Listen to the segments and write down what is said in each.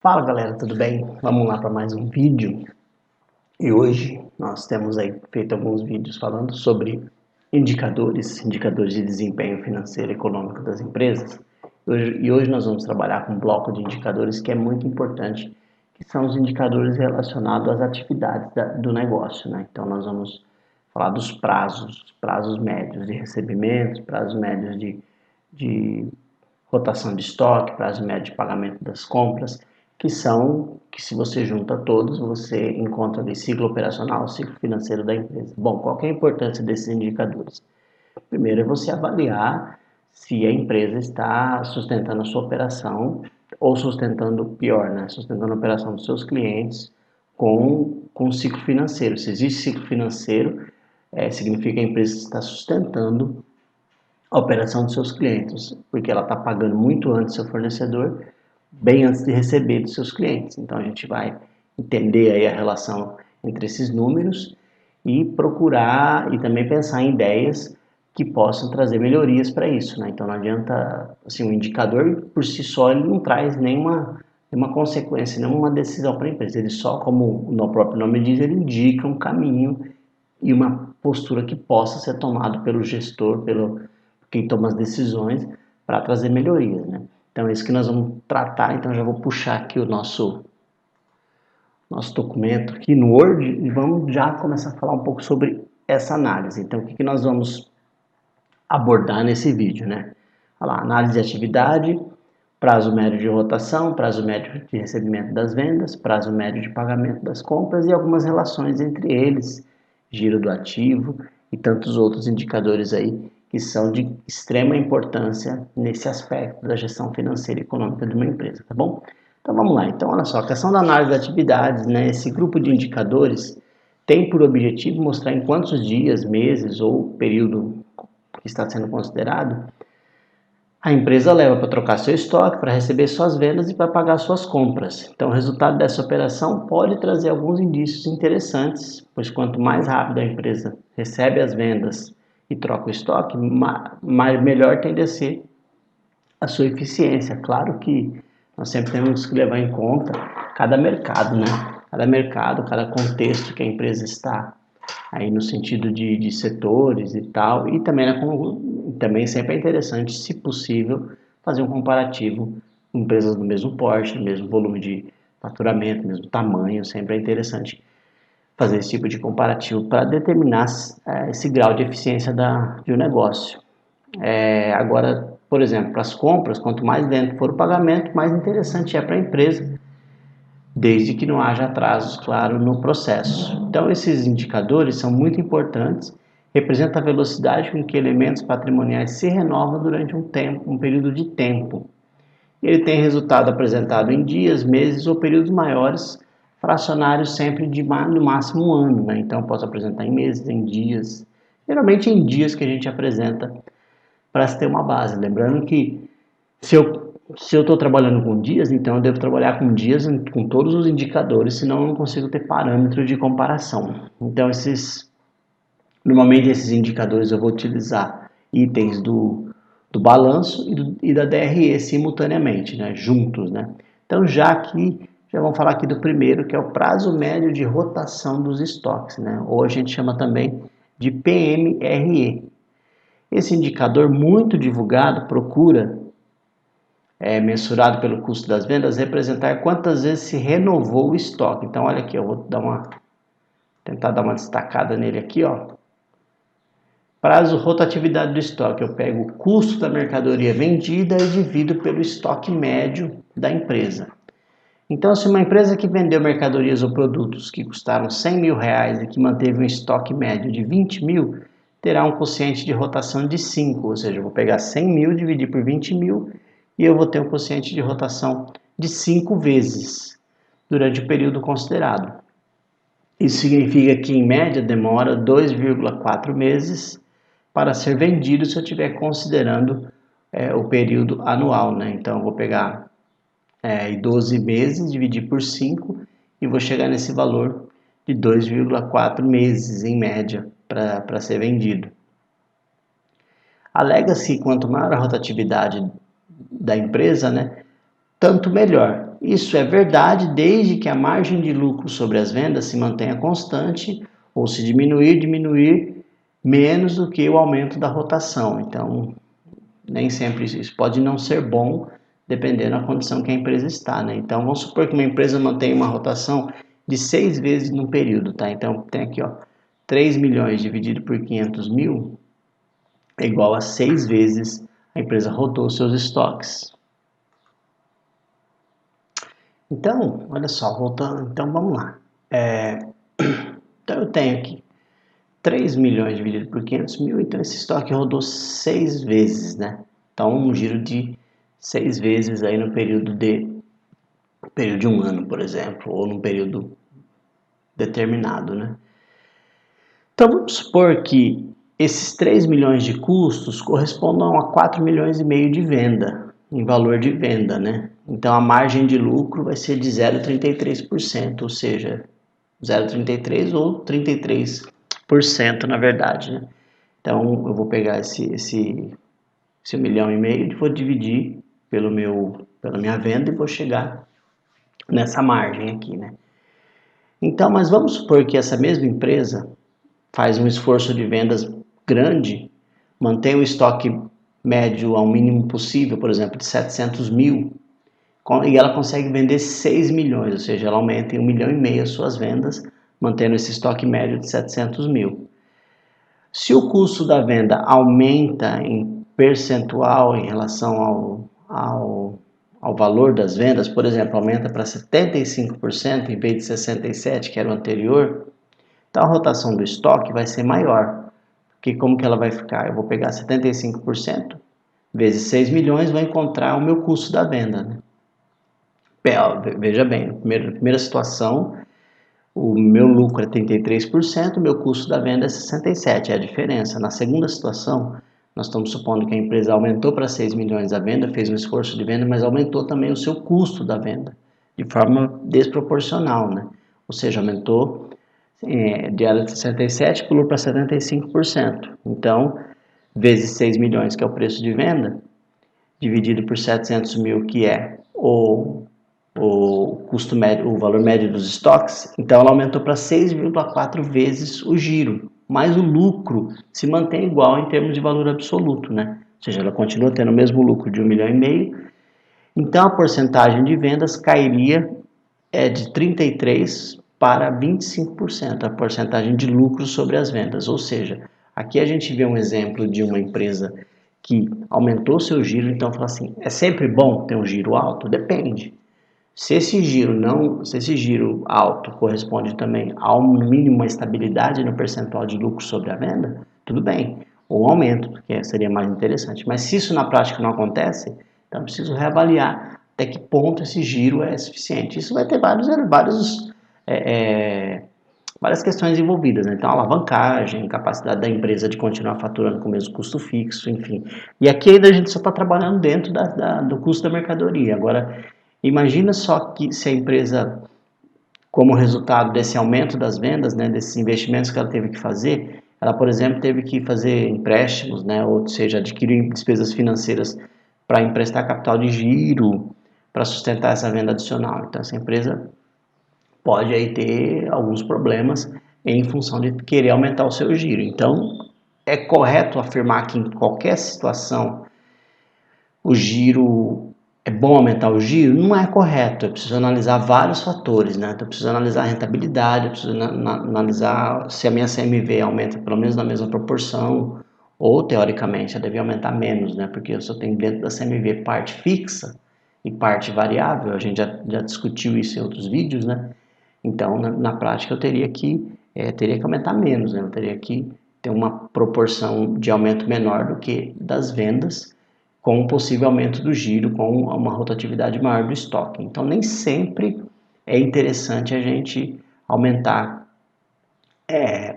Fala galera, tudo bem? Vamos lá para mais um vídeo. E hoje nós temos aí feito alguns vídeos falando sobre indicadores de desempenho financeiro e econômico das empresas. Hoje nós vamos trabalhar com um bloco de indicadores que é muito importante, que são os indicadores relacionados às atividades do negócio, né? Então nós vamos falar dos prazos médios de recebimento, prazos médios de rotação de estoque, prazo médio de pagamento das compras, que se você junta todos, você encontra ali ciclo operacional, ciclo financeiro da empresa. Bom, qual que é a importância desses indicadores? Primeiro é você avaliar se a empresa está sustentando a sua operação ou sustentando pior, né? Sustentando a operação dos seus clientes com ciclo financeiro. Se existe ciclo financeiro, significa que a empresa está sustentando a operação dos seus clientes, porque ela está pagando muito antes do seu fornecedor, bem antes de receber dos seus clientes. Então a gente vai entender aí a relação entre esses números e procurar e também pensar em ideias que possam trazer melhorias para isso, né? Então não adianta, assim, o indicador por si só ele não traz nenhuma consequência, nenhuma decisão para a empresa. Ele só, como o próprio nome diz, ele indica um caminho e uma postura que possa ser tomado pelo gestor, pelo quem toma as decisões, para trazer melhorias, né? Então é isso que nós vamos tratar. Então já vou puxar aqui o nosso documento aqui no Word e vamos já começar a falar um pouco sobre essa análise. Então o que nós vamos abordar nesse vídeo, né? Olha lá, análise de atividade, prazo médio de rotação, prazo médio de recebimento das vendas, prazo médio de pagamento das compras e algumas relações entre eles, giro do ativo e tantos outros indicadores aí que são de extrema importância nesse aspecto da gestão financeira e econômica de uma empresa, tá bom? Então vamos lá. Então olha só, a questão da análise de atividades, né? Esse grupo de indicadores tem por objetivo mostrar em quantos dias, meses ou período que está sendo considerado a empresa leva para trocar seu estoque, para receber suas vendas e para pagar suas compras. Então, o resultado dessa operação pode trazer alguns indícios interessantes, pois quanto mais rápido a empresa recebe as vendas e troca o estoque, melhor tende a ser a sua eficiência. Claro que nós sempre temos que levar em conta cada mercado, né? Cada mercado, cada contexto que a empresa está aí no sentido de setores e tal, e também sempre é interessante, se possível, fazer um comparativo com empresas do mesmo porte, do mesmo volume de faturamento, mesmo tamanho, sempre é interessante fazer esse tipo de comparativo para determinar esse grau de eficiência de um negócio. Agora, por exemplo, para as compras, quanto mais lento for o pagamento, mais interessante é para a empresa, desde que não haja atrasos, claro, no processo. Então, esses indicadores são muito importantes, representam a velocidade com que elementos patrimoniais se renovam durante um período de tempo. Ele tem resultado apresentado em dias, meses ou períodos maiores, fracionários sempre de no máximo um ano, né? Então, posso apresentar em meses, em dias, geralmente em dias que a gente apresenta para se ter uma base. Lembrando que se eu estou trabalhando com dias, então eu devo trabalhar com dias com todos os indicadores, senão eu não consigo ter parâmetro de comparação. Então, normalmente esses indicadores eu vou utilizar itens do balanço e da DRE simultaneamente, né, juntos, né? Então, já vamos falar aqui do primeiro, que é o prazo médio de rotação dos estoques, né? Ou a gente chama também de PMRE. Esse indicador muito divulgado procura mensurado pelo custo das vendas, representar quantas vezes se renovou o estoque. Então, olha aqui, eu vou tentar dar uma destacada nele aqui, ó. Prazo rotatividade do estoque. Eu pego o custo da mercadoria vendida e divido pelo estoque médio da empresa. Então, se uma empresa que vendeu mercadorias ou produtos que custaram 100 mil reais e que manteve um estoque médio de 20 mil, terá um quociente de rotação de 5, ou seja, eu vou pegar 100 mil, dividir por 20 mil e eu vou ter um quociente de rotação de 5 vezes durante o período considerado. Isso significa que, em média, demora 2,4 meses para ser vendido se eu estiver considerando o período anual, né? Então, eu vou pegar 12 meses, dividir por 5 e vou chegar nesse valor de 2,4 meses, em média, para ser vendido. Alega-se que quanto maior a rotatividade da empresa, né, tanto melhor. Isso é verdade desde que a margem de lucro sobre as vendas se mantenha constante ou se diminuir menos do que o aumento da rotação. Então, nem sempre isso pode não ser bom, dependendo da condição que a empresa está, né? Então, vamos supor que uma empresa mantém uma rotação de 6 vezes no período, tá? Então, tem aqui, ó, 3 milhões dividido por 500 mil é igual a 6 vezes a empresa rodou seus estoques. Então, olha só, voltando, então vamos lá. Então eu tenho aqui 3 milhões dividido por 500 mil, então esse estoque rodou 6 vezes, né? Então um giro de 6 vezes aí no período de um ano, por exemplo, ou num período determinado, né? Então vamos supor que esses 3 milhões de custos correspondam a 4 milhões e meio de venda, em valor de venda, né? Então a margem de lucro vai ser de 0,33%, ou seja, 0,33 ou 33% na verdade, né? Então eu vou pegar esse 1,5 milhão e vou dividir pela minha venda e vou chegar nessa margem aqui, né? Então, mas vamos supor que essa mesma empresa faz um esforço de vendas grande, mantém o estoque médio ao mínimo possível, por exemplo, de 700 mil, e ela consegue vender 6 milhões, ou seja, ela aumenta em 1,5 milhão as suas vendas, mantendo esse estoque médio de 700 mil. Se o custo da venda aumenta em percentual em relação ao valor das vendas, por exemplo, aumenta para 75% em vez de 67%, que era o anterior, então a rotação do estoque vai ser maior. Porque como que ela vai ficar? Eu vou pegar 75% vezes 6 milhões, vou encontrar o meu custo da venda, né? Veja bem, na primeira situação, o meu lucro é 33%, o meu custo da venda é 67%, é a diferença. Na segunda situação, nós estamos supondo que a empresa aumentou para 6 milhões a venda, fez um esforço de venda, mas aumentou também o seu custo da venda, de forma desproporcional, né? Ou seja, aumentou de 67% pulou para 75%. Então, vezes 6 milhões, que é o preço de venda, dividido por 700 mil, que é o custo médio, o valor médio dos estoques, então ela aumentou para 6,4 vezes o giro, mas o lucro se mantém igual em termos de valor absoluto, né? Ou seja, ela continua tendo o mesmo lucro de 1,5 milhão, então a porcentagem de vendas cairia de 33% para 25%, a porcentagem de lucro sobre as vendas, ou seja, aqui a gente vê um exemplo de uma empresa que aumentou seu giro, então fala assim, é sempre bom ter um giro alto? Depende. Se esse giro alto corresponde também a no mínimo uma estabilidade no percentual de lucro sobre a venda, tudo bem. Ou um aumento, porque seria mais interessante. Mas se isso na prática não acontece, então eu preciso reavaliar até que ponto esse giro é suficiente. Isso vai ter várias questões envolvidas, né? Então, alavancagem, capacidade da empresa de continuar faturando com o mesmo custo fixo, enfim. E aqui ainda a gente só está trabalhando dentro do custo da mercadoria. Agora, imagina só que se a empresa, como resultado desse aumento das vendas, né, desses investimentos que ela teve que fazer, ela, por exemplo, teve que fazer empréstimos, né, ou seja, adquirir despesas financeiras para emprestar capital de giro, para sustentar essa venda adicional. Então, essa empresa pode aí ter alguns problemas em função de querer aumentar o seu giro. Então, é correto afirmar que em qualquer situação o giro é bom aumentar o giro? Não é correto. Eu preciso analisar vários fatores, né? Então, eu preciso analisar a rentabilidade, eu preciso analisar se a minha CMV aumenta pelo menos na mesma proporção, ou teoricamente ela deve aumentar menos, né? Porque eu só tenho dentro da CMV parte fixa e parte variável. A gente já discutiu isso em outros vídeos, né? Então, na prática, eu teria que aumentar menos, né? Eu teria que ter uma proporção de aumento menor do que das vendas, com um possível aumento do giro, com uma rotatividade maior do estoque. Então, nem sempre é interessante a gente aumentar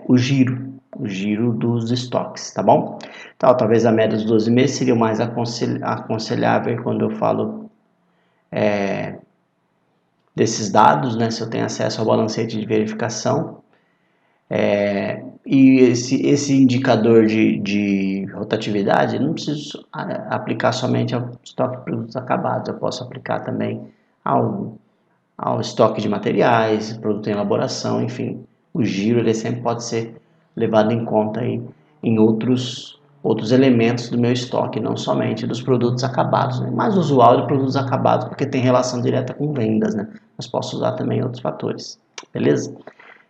o giro dos estoques, tá bom? Então, talvez a média dos 12 meses seria o mais aconselhável quando eu falo desses dados, né? Se eu tenho acesso ao balancete de verificação. E esse indicador de rotatividade, não preciso aplicar somente ao estoque de produtos acabados, eu posso aplicar também ao estoque de materiais, produto em elaboração, enfim. O giro ele sempre pode ser levado em conta aí em outros elementos do meu estoque, não somente dos produtos acabados, né? Mais usual de produtos acabados porque tem relação direta com vendas, né? Mas posso usar também outros fatores, beleza?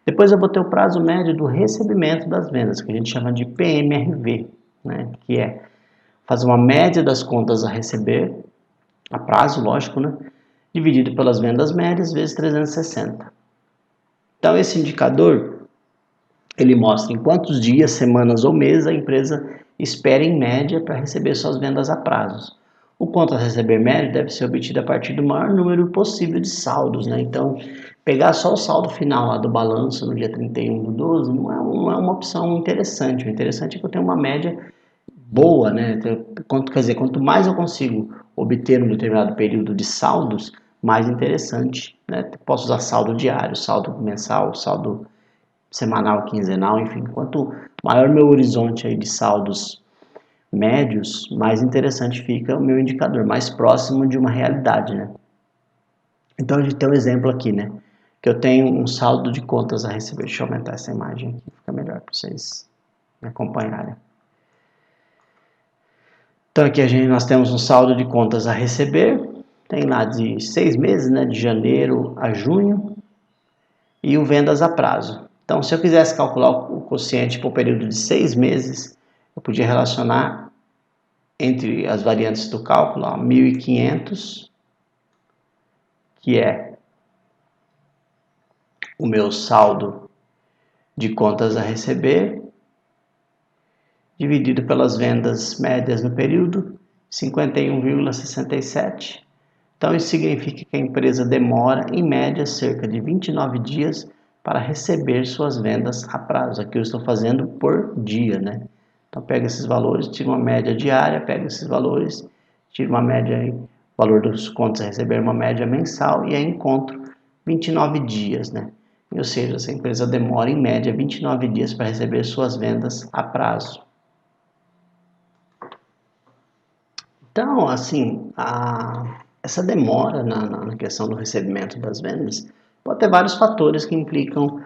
Depois eu vou ter o prazo médio do recebimento das vendas, que a gente chama de PMRV, né? Que é fazer uma média das contas a receber, a prazo, lógico, né? Dividido pelas vendas médias vezes 360. Então esse indicador, ele mostra em quantos dias, semanas ou meses a empresa espera em média para receber suas vendas a prazos. O quanto a receber médio deve ser obtido a partir do maior número possível de saldos, né? Então, pegar só o saldo final lá do balanço no dia 31/12 não é uma opção interessante. O interessante é que eu tenho uma média boa, né? Quanto mais eu consigo obter um determinado período de saldos, mais interessante, né? Posso usar saldo diário, saldo mensal, saldo semanal, quinzenal, enfim. Quanto maior meu horizonte aí de saldos médios, mais interessante fica o meu indicador, mais próximo de uma realidade, né? Então a gente tem um exemplo aqui, né? Que eu tenho um saldo de contas a receber. Deixa eu aumentar essa imagem aqui, fica melhor para vocês me acompanharem. Então aqui nós temos um saldo de contas a receber, tem lá de 6 meses, né, de janeiro a junho, e o vendas a prazo. Então se eu quisesse calcular o quociente por período de 6 meses, eu podia relacionar entre as variantes do cálculo, 1.500, que é o meu saldo de contas a receber, dividido pelas vendas médias no período, 51,67. Então, isso significa que a empresa demora, em média, cerca de 29 dias para receber suas vendas a prazo. Aqui eu estou fazendo por dia, né? Então, pega esses valores, tira uma média diária, pega esses valores, tira uma média aí, o valor dos contos a receber uma média mensal e aí encontro 29 dias, né? Ou seja, essa empresa demora, em média, 29 dias para receber suas vendas a prazo. Então, assim, essa demora na questão do recebimento das vendas pode ter vários fatores que implicam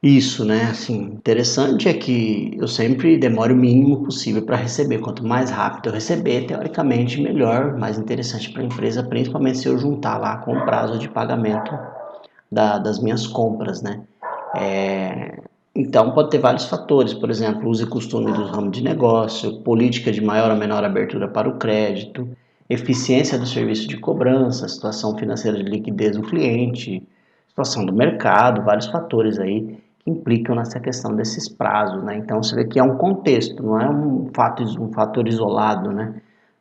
isso, né? Assim, interessante é que eu sempre demoro o mínimo possível para receber. Quanto mais rápido eu receber, teoricamente, melhor, mais interessante para a empresa, principalmente se eu juntar lá com o prazo de pagamento das minhas compras, né? Então, pode ter vários fatores, por exemplo, uso e costume do ramo de negócio, política de maior ou menor abertura para o crédito, eficiência do serviço de cobrança, situação financeira de liquidez do cliente, situação do mercado, vários fatores aí que implicam nessa questão desses prazos, né? Então, você vê que é um contexto, não é um fator isolado, né?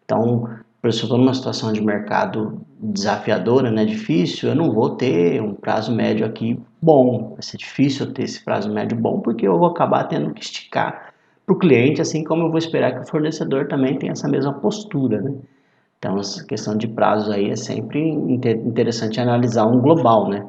Então, por isso eu estou numa situação de mercado desafiadora, né, difícil, eu não vou ter um prazo médio aqui bom. Vai ser difícil eu ter esse prazo médio bom, porque eu vou acabar tendo que esticar para o cliente, assim como eu vou esperar que o fornecedor também tenha essa mesma postura, né? Então, essa questão de prazo aí é sempre interessante analisar um global, né?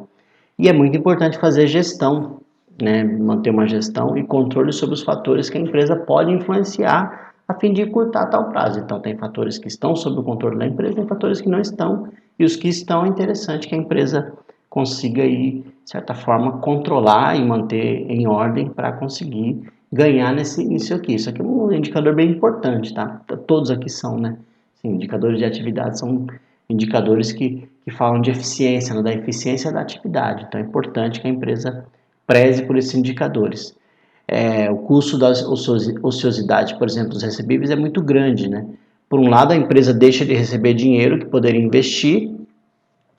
E é muito importante fazer gestão, né? Manter uma gestão e controle sobre os fatores que a empresa pode influenciar a fim de encurtar tal prazo. Então, tem fatores que estão sob o controle da empresa, tem fatores que não estão, e os que estão é interessante que a empresa consiga aí, de certa forma, controlar e manter em ordem para conseguir ganhar nisso aqui. Isso aqui é um indicador bem importante, tá? Todos aqui são, né? Sim, indicadores de atividade são indicadores que falam de eficiência, né? Da eficiência da atividade. Então, é importante que a empresa preze por esses indicadores. O custo da ociosidade, por exemplo, dos recebíveis é muito grande, né? Por um lado, a empresa deixa de receber dinheiro que poderia investir,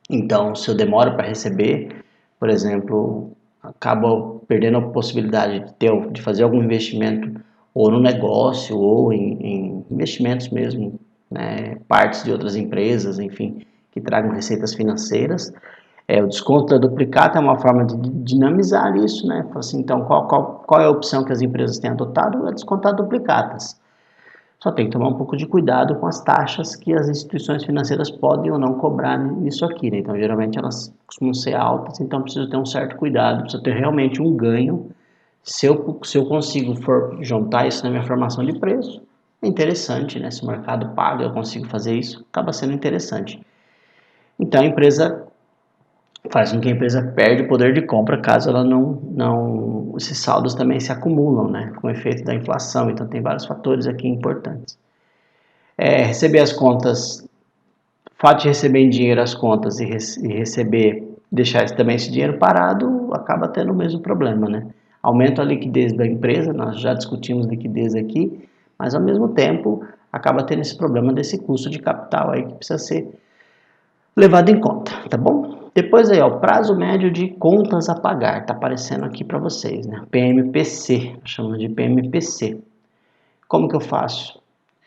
então, se eu demoro para receber, por exemplo, acabo perdendo a possibilidade de fazer algum investimento ou no negócio ou em investimentos mesmo, né? Partes de outras empresas, enfim, que tragam receitas financeiras. O desconto da duplicata é uma forma de dinamizar isso, né? Assim, então, qual é a opção que as empresas têm adotado? É descontar duplicatas. Só tem que tomar um pouco de cuidado com as taxas que as instituições financeiras podem ou não cobrar nisso aqui, né? Então, geralmente elas costumam ser altas, então precisa ter um certo cuidado, precisa ter realmente um ganho Se eu consigo juntar isso na minha formação de preço, é interessante, né? Se o mercado paga, eu consigo fazer isso, acaba sendo interessante. Então a empresa faz com que a empresa perde o poder de compra caso ela não esses saldos também se acumulam, né? Com o efeito da inflação. Então tem vários fatores aqui importantes. Receber as contas, o fato de receber em dinheiro as contas e receber, deixar também esse dinheiro parado, acaba tendo o mesmo problema, né? Aumenta a liquidez da empresa, nós já discutimos liquidez aqui, mas ao mesmo tempo acaba tendo esse problema desse custo de capital aí que precisa ser levado em conta, tá bom? Depois aí, ó, o prazo médio de contas a pagar, tá aparecendo aqui para vocês, né? PMPC, chamamos de PMPC. Como que eu faço?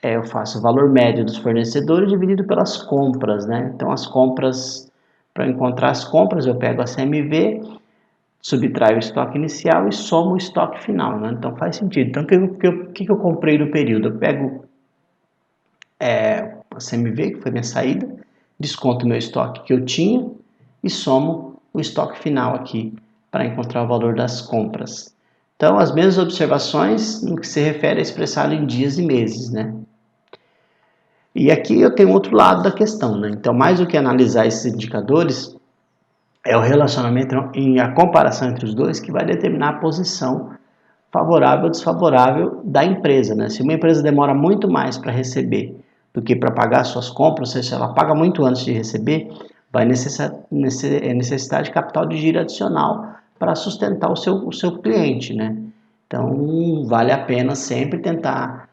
Eu faço o valor médio dos fornecedores dividido pelas compras, né? Então as compras, para encontrar as compras, eu pego a CMV, subtraio o estoque inicial e somo o estoque final, né? Então faz sentido. Então o que eu comprei no período? Eu pego a CMV, que foi minha saída, desconto o meu estoque que eu tinha e somo o estoque final aqui para encontrar o valor das compras. Então, as mesmas observações no que se refere a expressado em dias e meses, né? E aqui eu tenho outro lado da questão, né? Então, mais do que analisar esses indicadores, é o relacionamento e a comparação entre os dois que vai determinar a posição favorável ou desfavorável da empresa, né? Se uma empresa demora muito mais para receber do que para pagar suas compras, ou seja, se ela paga muito antes de receber, vai necessitar de capital de giro adicional para sustentar o seu cliente, né? Então, vale a pena sempre tentar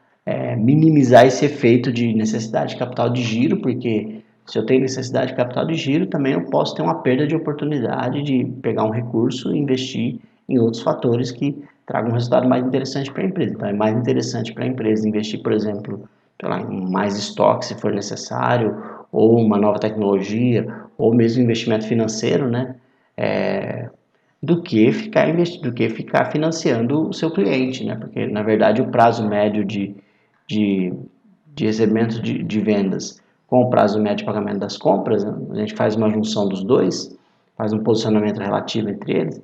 minimizar esse efeito de necessidade de capital de giro, porque se eu tenho necessidade de capital de giro, também eu posso ter uma perda de oportunidade de pegar um recurso e investir em outros fatores que tragam um resultado mais interessante para a empresa. Então, é mais interessante para a empresa investir, por exemplo, em mais estoque, se for necessário, ou uma nova tecnologia, ou mesmo investimento financeiro, né? Do que ficar financiando o seu cliente, né? Porque, na verdade, o prazo médio de, de recebimento de vendas com o prazo médio de pagamento das compras, né? A gente faz uma junção dos dois, faz um posicionamento relativo entre eles,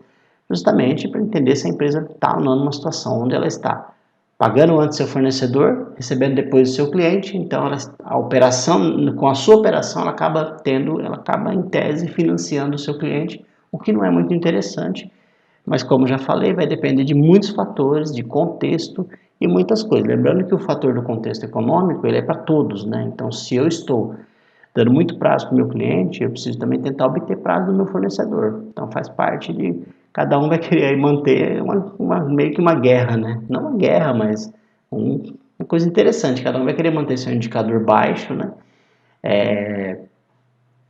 justamente para entender se a empresa está ou não numa situação onde ela está pagando antes seu fornecedor, recebendo depois o seu cliente, então a operação, com a sua operação, ela acaba em tese financiando o seu cliente, o que não é muito interessante, mas como já falei, vai depender de muitos fatores, de contexto e muitas coisas. Lembrando que o fator do contexto econômico, ele é para todos, né? Então, se eu estou dando muito prazo para o meu cliente, eu preciso também tentar obter prazo do meu fornecedor. Então, faz parte de... Cada um vai querer manter meio que uma guerra, né? Não uma guerra, mas uma coisa interessante. Cada um vai querer manter seu indicador baixo, né?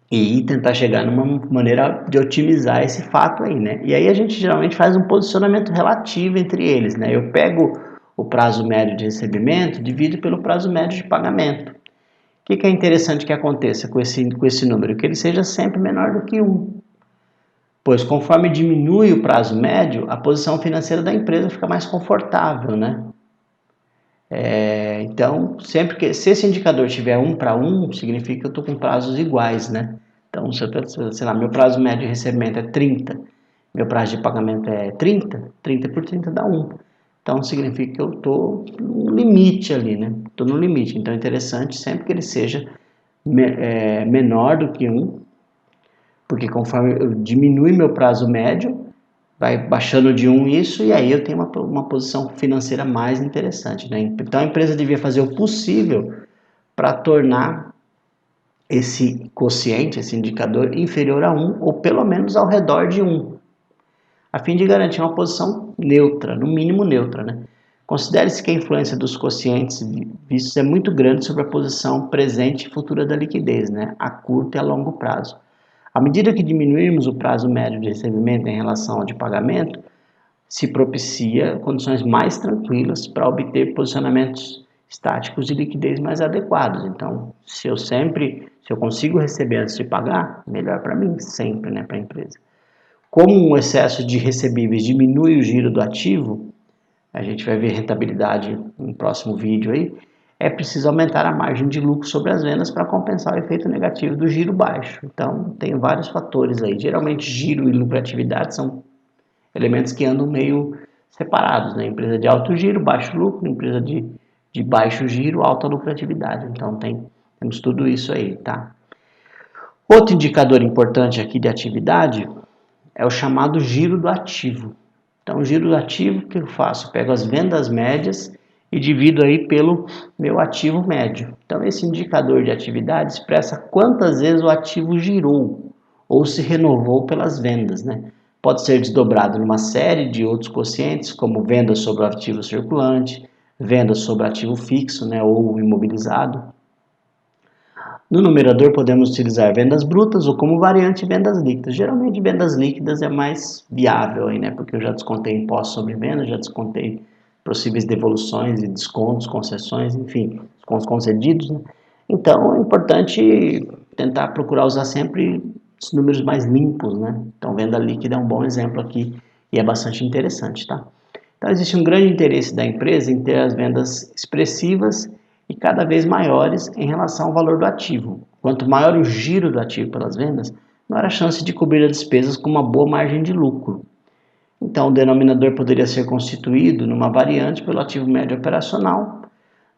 E tentar chegar numa maneira de otimizar esse fato aí, né? E aí a gente geralmente faz um posicionamento relativo entre eles, né? Eu pego o prazo médio de recebimento, divido pelo prazo médio de pagamento. O que é interessante que aconteça com esse número? Que ele seja sempre menor do que 1. Pois conforme diminui o prazo médio, a posição financeira da empresa fica mais confortável, né? Então, sempre que se esse indicador tiver 1 para 1, significa que eu estou com prazos iguais, né? Então, se eu, sei lá, meu prazo médio de recebimento é 30, meu prazo de pagamento é 30, 30 por 30 dá 1. Então, significa que eu estou no limite ali, né? Estou no limite. Então, é interessante sempre que ele seja menor do que 1, porque conforme eu diminui meu prazo médio, vai baixando de 1 isso, e aí eu tenho uma posição financeira mais interessante, né? Então a empresa devia fazer o possível para tornar esse quociente, esse indicador, inferior a 1, ou pelo menos ao redor de 1, a fim de garantir uma posição neutra, no mínimo neutra, né? Considere-se que a influência dos quocientes vistos é muito grande sobre a posição presente e futura da liquidez, né? A curto e a longo prazo. À medida que diminuirmos o prazo médio de recebimento em relação ao de pagamento, se propicia condições mais tranquilas para obter posicionamentos estáticos de liquidez mais adequados. Então, se eu consigo receber antes de pagar, melhor para mim, sempre, né, para a empresa. Como um excesso de recebíveis diminui o giro do ativo, a gente vai ver rentabilidade no próximo vídeo aí, é preciso aumentar a margem de lucro sobre as vendas para compensar o efeito negativo do giro baixo. Então, tem vários fatores aí. Geralmente, giro e lucratividade são elementos que andam meio separados, né? Empresa de alto giro, baixo lucro, empresa de baixo giro, alta lucratividade. Então temos tudo isso aí, tá? Outro indicador importante aqui de atividade é o chamado giro do ativo. Então, o giro do ativo, o que eu faço? Eu pego as vendas médias e divido aí pelo meu ativo médio. Então, esse indicador de atividade expressa quantas vezes o ativo girou ou se renovou pelas vendas, né? Pode ser desdobrado numa série de outros quocientes, como vendas sobre o ativo circulante, vendas sobre ativo fixo, né, ou imobilizado. No numerador podemos utilizar vendas brutas ou como variante vendas líquidas. Geralmente vendas líquidas é mais viável aí, né? Porque eu já descontei impostos sobre vendas, já descontei possíveis devoluções e descontos, concessões, enfim, descontos concedidos, né? Então é importante tentar procurar usar sempre os números mais limpos, né? Então venda líquida é um bom exemplo aqui e é bastante interessante, tá? Então existe um grande interesse da empresa em ter as vendas expressivas e cada vez maiores em relação ao valor do ativo. Quanto maior o giro do ativo pelas vendas, maior a chance de cobrir as despesas com uma boa margem de lucro. Então, o denominador poderia ser constituído numa variante pelo ativo médio operacional.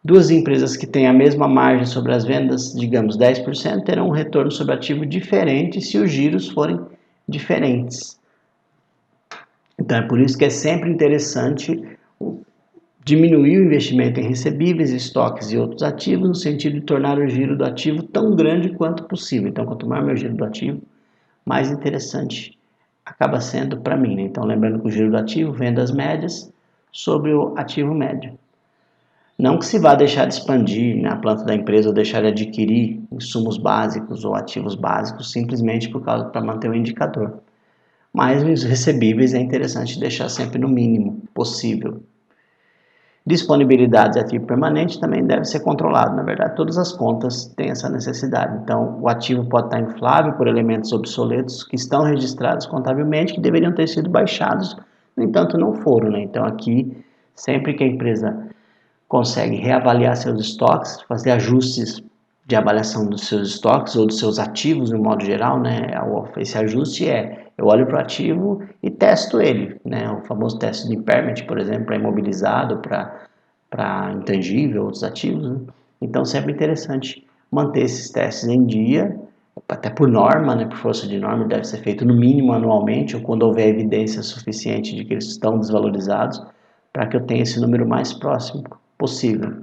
Duas empresas que têm a mesma margem sobre as vendas, digamos 10%, terão um retorno sobre ativo diferente se os giros forem diferentes. Então, é por isso que é sempre interessante diminuir o investimento em recebíveis, estoques e outros ativos, no sentido de tornar o giro do ativo tão grande quanto possível. Então, quanto maior o meu giro do ativo, mais interessante acaba sendo para mim, né? Então, lembrando que o giro do ativo, vendas médias sobre o ativo médio. Não que se vá deixar de expandir na planta da empresa ou deixar de adquirir insumos básicos ou ativos básicos simplesmente para manter o indicador. Mas os recebíveis é interessante deixar sempre no mínimo possível. Disponibilidade de ativo permanente também deve ser controlado. Na verdade, todas as contas têm essa necessidade. Então, o ativo pode estar inflável por elementos obsoletos que estão registrados contabilmente, que deveriam ter sido baixados, no entanto, não foram, né? Então, aqui, sempre que a empresa consegue reavaliar seus estoques, fazer ajustes de avaliação dos seus estoques ou dos seus ativos, no modo geral, né? Esse ajuste eu olho para o ativo e testo ele, né? O famoso teste de impairment, por exemplo, para imobilizado, para intangível, outros ativos, né? Então, sempre interessante manter esses testes em dia, até por norma, né? Por força de norma, deve ser feito no mínimo anualmente, ou quando houver evidência suficiente de que eles estão desvalorizados, para que eu tenha esse número mais próximo possível.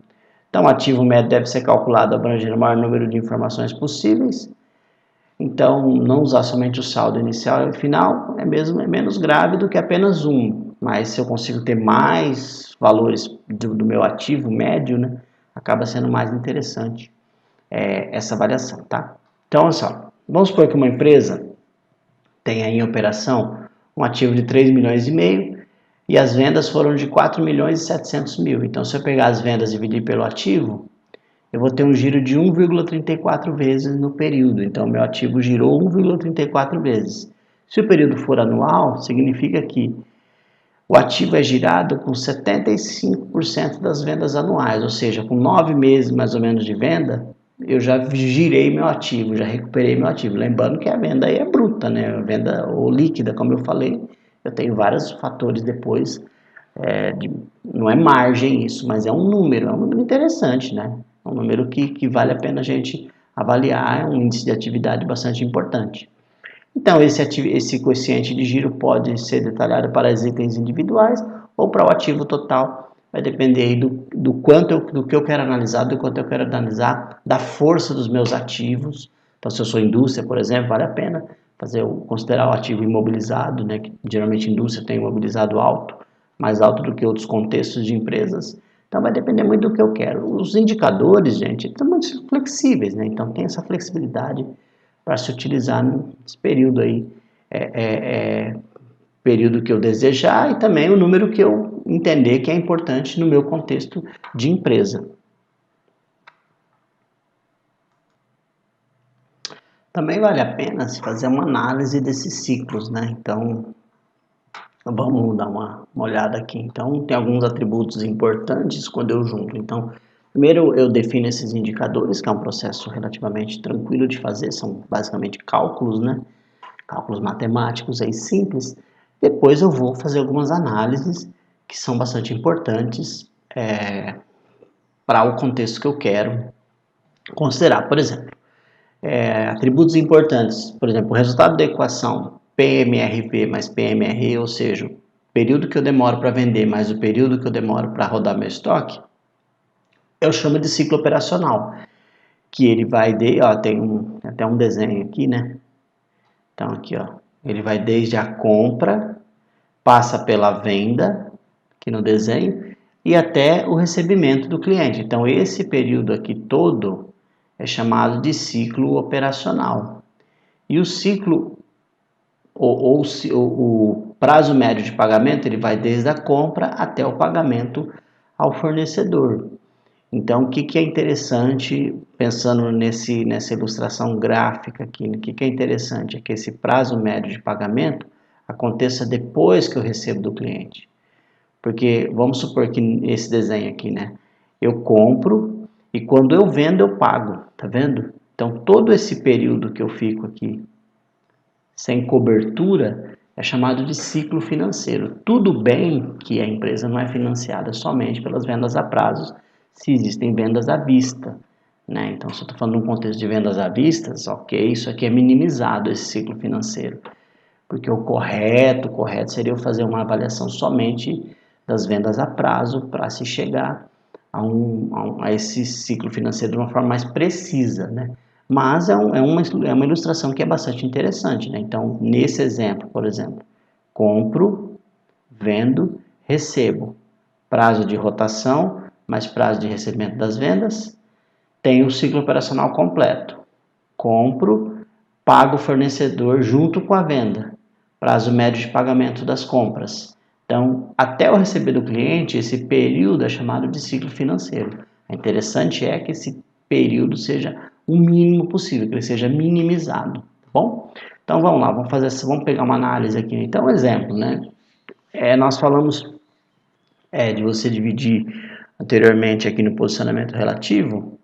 Então, o ativo médio deve ser calculado abrangendo o maior número de informações possíveis. Então, não usar somente o saldo inicial e final é menos grave do que apenas um. Mas se eu consigo ter mais valores do meu ativo médio, né, acaba sendo mais interessante essa variação, tá? Então, olha só, vamos supor que uma empresa tenha em operação um ativo de 3 milhões e meio e as vendas foram de 4 milhões e 700 mil. Então, se eu pegar as vendas e dividir pelo ativo, eu vou ter um giro de 1,34 vezes no período. Então, meu ativo girou 1,34 vezes. Se o período for anual, significa que o ativo é girado com 75% das vendas anuais, ou seja, com 9 meses mais ou menos de venda, eu já girei meu ativo, já recuperei meu ativo. Lembrando que a venda aí é bruta, né? A venda ou líquida, como eu falei, eu tenho vários fatores depois, não é margem isso, mas é um número interessante, né? É um número que vale a pena a gente avaliar, é um índice de atividade bastante importante. Então, esse quociente de giro pode ser detalhado para os itens individuais ou para o ativo total. Vai depender aí do que eu quero analisar, do quanto eu quero analisar, da força dos meus ativos. Então, se eu sou indústria, por exemplo, vale a pena considerar o ativo imobilizado, né? Que geralmente a indústria tem imobilizado alto, mais alto do que outros contextos de empresas. Então, vai depender muito do que eu quero. Os indicadores, gente, são muito flexíveis, né? Então, tem essa flexibilidade para se utilizar nesse período aí, período que eu desejar e também o número que eu entender que é importante no meu contexto de empresa. Também vale a pena se fazer uma análise desses ciclos, né? Então, vamos dar uma olhada aqui. Então, tem alguns atributos importantes quando eu junto. Então, primeiro eu defino esses indicadores, que é um processo relativamente tranquilo de fazer, são basicamente cálculos, né? Cálculos matemáticos aí simples. Depois eu vou fazer algumas análises que são bastante importantes para o contexto que eu quero considerar. Por exemplo, atributos importantes, por exemplo, o resultado da equação PMRV mais PMRE, ou seja, o período que eu demoro para vender mais o período que eu demoro para rodar meu estoque, eu chamo de ciclo operacional, que ele vai tem até um desenho aqui, né? Então aqui, ele vai desde a compra, passa pela venda, aqui no desenho, e até o recebimento do cliente. Então esse período aqui todo é chamado de ciclo operacional. E o ciclo, o prazo médio de pagamento, ele vai desde a compra até o pagamento ao fornecedor. Então, o que é interessante, pensando nessa ilustração gráfica aqui, o que é interessante é que esse prazo médio de pagamento aconteça depois que eu recebo do cliente. Porque vamos supor que esse desenho aqui, né? Eu compro e quando eu vendo eu pago, tá vendo? Então, todo esse período que eu fico aqui sem cobertura é chamado de ciclo financeiro. Tudo bem que a empresa não é financiada somente pelas vendas a prazos, se existem vendas à vista, né? Então, se eu estou falando num contexto de vendas à vista, ok, isso aqui é minimizado, esse ciclo financeiro. Porque o correto seria eu fazer uma avaliação somente das vendas a prazo para se chegar a esse ciclo financeiro de uma forma mais precisa, né? Mas é uma ilustração que é bastante interessante, né? Então, nesse exemplo, por exemplo, compro, vendo, recebo. Prazo de rotação, mais prazo de recebimento das vendas, tenho o ciclo operacional completo. Compro, pago o fornecedor junto com a venda. Prazo médio de pagamento das compras. Então, até eu receber do cliente, esse período é chamado de ciclo financeiro. O interessante é que esse período seja o mínimo possível, que ele seja minimizado, tá bom? Então, vamos lá, vamos pegar uma análise aqui. Então, um exemplo, né? Nós falamos de você dividir anteriormente aqui no posicionamento relativo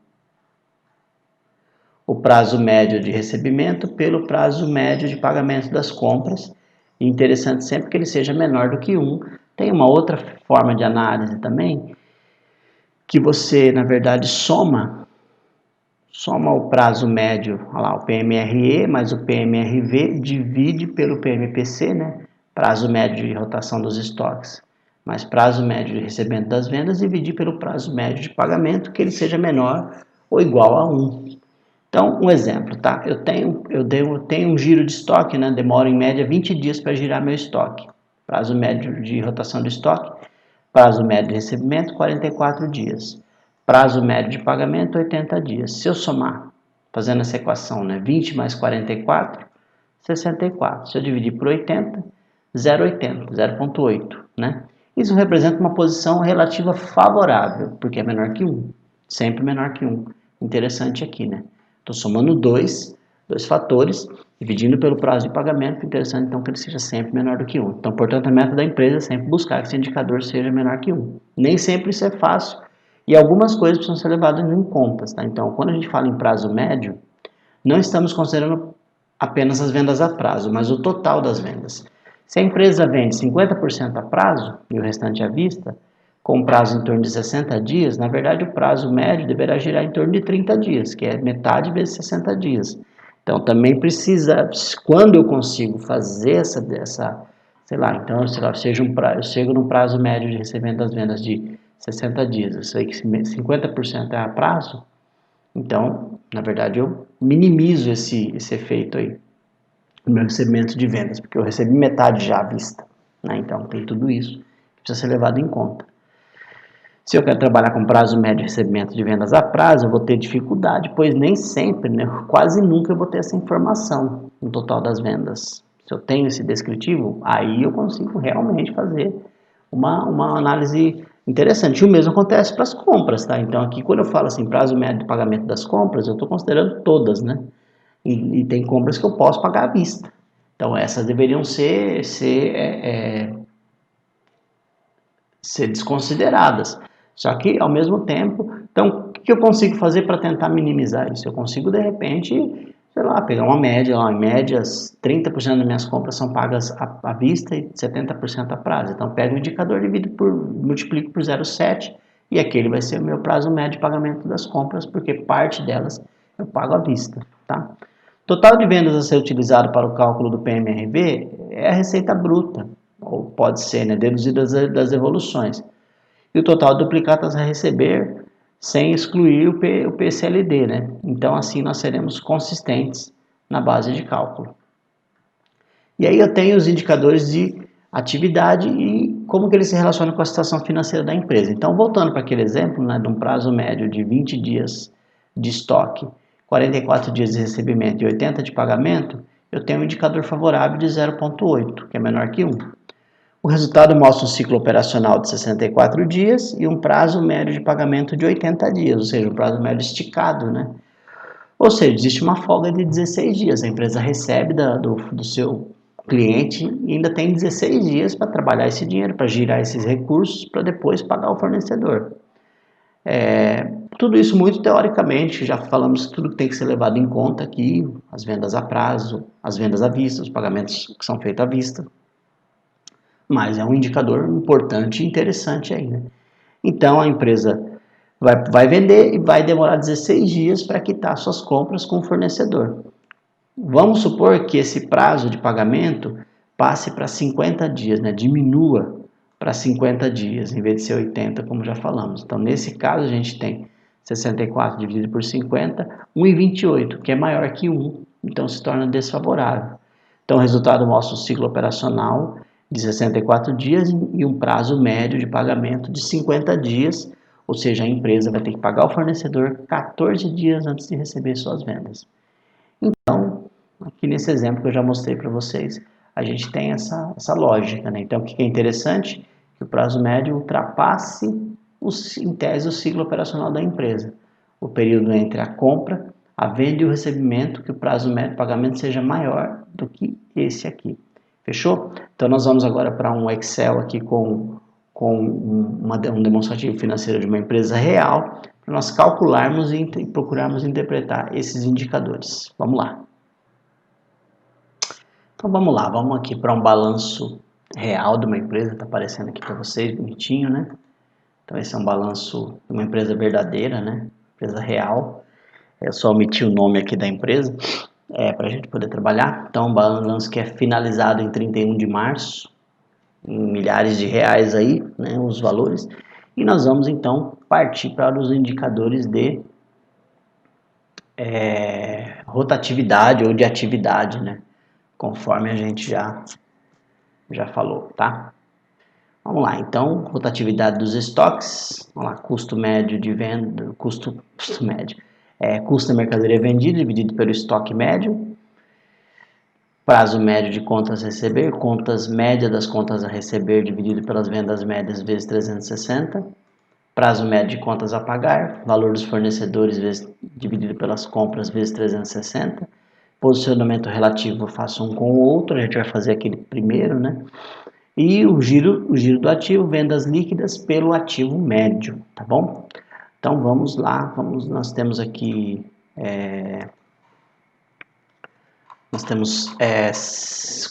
o prazo médio de recebimento pelo prazo médio de pagamento das compras. E interessante sempre que ele seja menor do que 1. Tem uma outra forma de análise também, que você, na verdade, soma o prazo médio, olha lá, o PMRE mais o PMRV, divide pelo PMPC, né? Prazo médio de rotação dos estoques, mais prazo médio de recebimento das vendas, dividir pelo prazo médio de pagamento, que ele seja menor ou igual a 1. Então, um exemplo, tá? Eu tenho um giro de estoque, né? Demora em média 20 dias para girar meu estoque. Prazo médio de rotação do estoque, prazo médio de recebimento, 44 dias. Prazo médio de pagamento, 80 dias. Se eu somar, fazendo essa equação, né? 20 mais 44, 64. Se eu dividir por 80, 0,80, 0,8, né? Isso representa uma posição relativa favorável, porque é menor que 1. Sempre menor que 1. Interessante aqui, né? Estou somando dois fatores, dividindo pelo prazo de pagamento, interessante então que ele seja sempre menor do que 1. Então, portanto, a meta da empresa é sempre buscar que esse indicador seja menor que 1. Nem sempre isso é fácil e algumas coisas precisam ser levadas em conta, tá? Então, quando a gente fala em prazo médio, não estamos considerando apenas as vendas a prazo, mas o total das vendas. Se a empresa vende 50% a prazo e o restante à vista, com prazo em torno de 60 dias, na verdade o prazo médio deverá girar em torno de 30 dias, que é metade vezes 60 dias. Então também precisa, quando eu consigo fazer sei lá, então eu chego num prazo médio de recebimento das vendas de 60 dias, eu sei que 50% é a prazo, então, na verdade, eu minimizo esse efeito aí no meu recebimento de vendas, porque eu recebi metade já à vista, né? Então, tem tudo isso que precisa ser levado em conta. Se eu quero trabalhar com prazo médio de recebimento de vendas a prazo, eu vou ter dificuldade, pois nem sempre, né, quase nunca eu vou ter essa informação no total das vendas. Se eu tenho esse descritivo, aí eu consigo realmente fazer uma análise interessante. E o mesmo acontece para as compras, tá? Então aqui quando eu falo assim, prazo médio de pagamento das compras, eu estou considerando todas, né? E tem compras que eu posso pagar à vista. Então essas deveriam ser desconsideradas. Só que, ao mesmo tempo, então, o que eu consigo fazer para tentar minimizar isso? Eu consigo, de repente, sei lá, pegar uma média lá, em média 30% das minhas compras são pagas à vista e 70% a prazo. Então pego o indicador, multiplico por 0,7 e aquele vai ser o meu prazo médio de pagamento das compras, porque parte delas eu pago à vista, tá? Total de vendas a ser utilizado para o cálculo do PMRV é a receita bruta, ou pode ser, né, deduzida das evoluções. E o total de duplicatas a receber sem excluir o PCLD, né? Então, assim, nós seremos consistentes na base de cálculo. E aí eu tenho os indicadores de atividade e como que eles se relacionam com a situação financeira da empresa. Então, voltando para aquele exemplo, né, de um prazo médio de 20 dias de estoque, 44 dias de recebimento e 80 de pagamento, eu tenho um indicador favorável de 0,8, que é menor que 1. O resultado mostra um ciclo operacional de 64 dias e um prazo médio de pagamento de 80 dias, ou seja, um prazo médio esticado, né? Ou seja, existe uma folga de 16 dias. A empresa recebe do seu cliente e ainda tem 16 dias para trabalhar esse dinheiro, para girar esses recursos, para depois pagar o fornecedor. Tudo isso muito teoricamente, já falamos que tudo tem que ser levado em conta aqui, as vendas a prazo, as vendas à vista, os pagamentos que são feitos à vista. Mas é um indicador importante e interessante aí, né? Então a empresa vai vender e vai demorar 16 dias para quitar suas compras com o fornecedor. Vamos supor que esse prazo de pagamento passe para 50 dias, né? Diminua para 50 dias, em vez de ser 80, como já falamos. Então, nesse caso, a gente tem 64 dividido por 50, 1,28, que é maior que 1, então se torna desfavorável. Então, o resultado mostra um ciclo operacional de 64 dias e um prazo médio de pagamento de 50 dias, ou seja, a empresa vai ter que pagar o fornecedor 14 dias antes de receber suas vendas. Então, aqui nesse exemplo que eu já mostrei para vocês, a gente tem essa lógica, né? Então, o que é interessante? Que o prazo médio ultrapasse, em tese, o ciclo operacional da empresa. O período entre a compra, a venda e o recebimento, que o prazo médio de pagamento seja maior do que esse aqui. Fechou? Então, nós vamos agora para um Excel aqui com um demonstrativo financeiro de uma empresa real, para nós calcularmos e procurarmos interpretar esses indicadores. Vamos lá. Então vamos lá, vamos aqui para um balanço real de uma empresa, está aparecendo aqui para vocês, bonitinho, né? Então esse é um balanço de uma empresa verdadeira, né? Empresa real. Eu só omiti o nome aqui da empresa, para a gente poder trabalhar. Então um balanço que é finalizado em 31 de março, em milhares de reais aí, né? Os valores. E nós vamos então partir para os indicadores de rotatividade ou de atividade, né? Conforme a gente já falou, tá? Vamos lá, então, rotatividade dos estoques, vamos lá, custo médio de venda, custo médio, custo da mercadoria vendida dividido pelo estoque médio, prazo médio de contas a receber, contas média das contas a receber dividido pelas vendas médias vezes 360, prazo médio de contas a pagar, valor dos fornecedores dividido pelas compras vezes 360, posicionamento relativo eu faço um com o outro, a gente vai fazer aquele primeiro, né? E o giro do ativo, vendas líquidas pelo ativo médio, tá bom? Então vamos lá, nós temos aqui, nós temos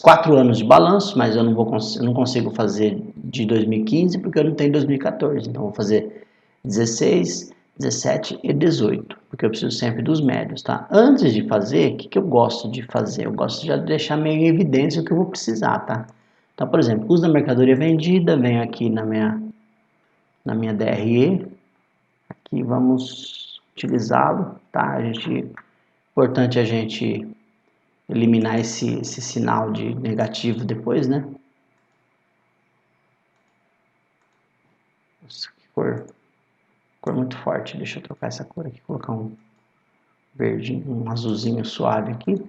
4 anos de balanço, mas eu não consigo fazer de 2015 porque eu não tenho 2014, então vou fazer 16, 17 e 18, porque eu preciso sempre dos médios, tá? Antes de fazer, o que eu gosto de fazer? Eu gosto de deixar meio em evidência o que eu vou precisar, tá? Então, por exemplo, custo da mercadoria vendida, venho aqui na minha DRE, aqui vamos utilizá-lo, tá? Importante a gente eliminar esse sinal de negativo depois, né? Nossa, que cor muito forte, deixa eu trocar essa cor aqui, colocar um verdinho, um azulzinho suave aqui. O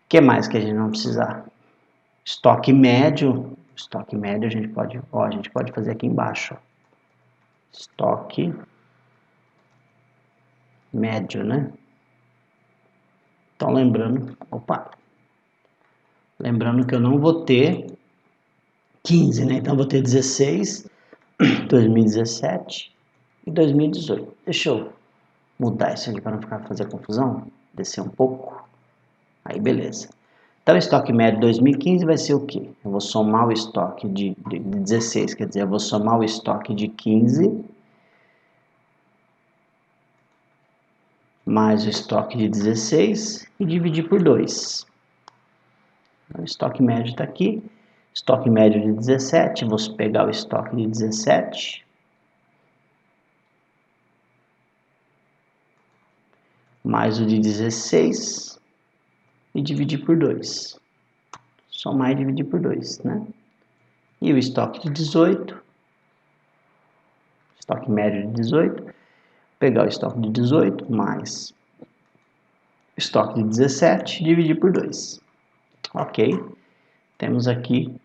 que mais que a gente não precisa? Estoque médio a gente pode fazer aqui embaixo, ó. Estoque médio, né? Então lembrando que eu não vou ter 15, né? Então eu vou ter 16, 2017 e 2018. Deixa eu mudar isso aqui para não fazer confusão, descer um pouco. Aí beleza. Então, o estoque médio de 2015 vai ser o quê? Eu vou somar o estoque de 16, quer dizer, eu vou somar o estoque de 15 mais o estoque de 16 e dividir por 2. O estoque médio está aqui. Estoque médio de 17, vou pegar o estoque de 17 mais o de 16 e dividir por 2. Somar e dividir por 2, né? E o estoque de 18, estoque médio de 18, pegar o estoque de 18 mais o estoque de 17, dividir por 2. Ok? Temos aqui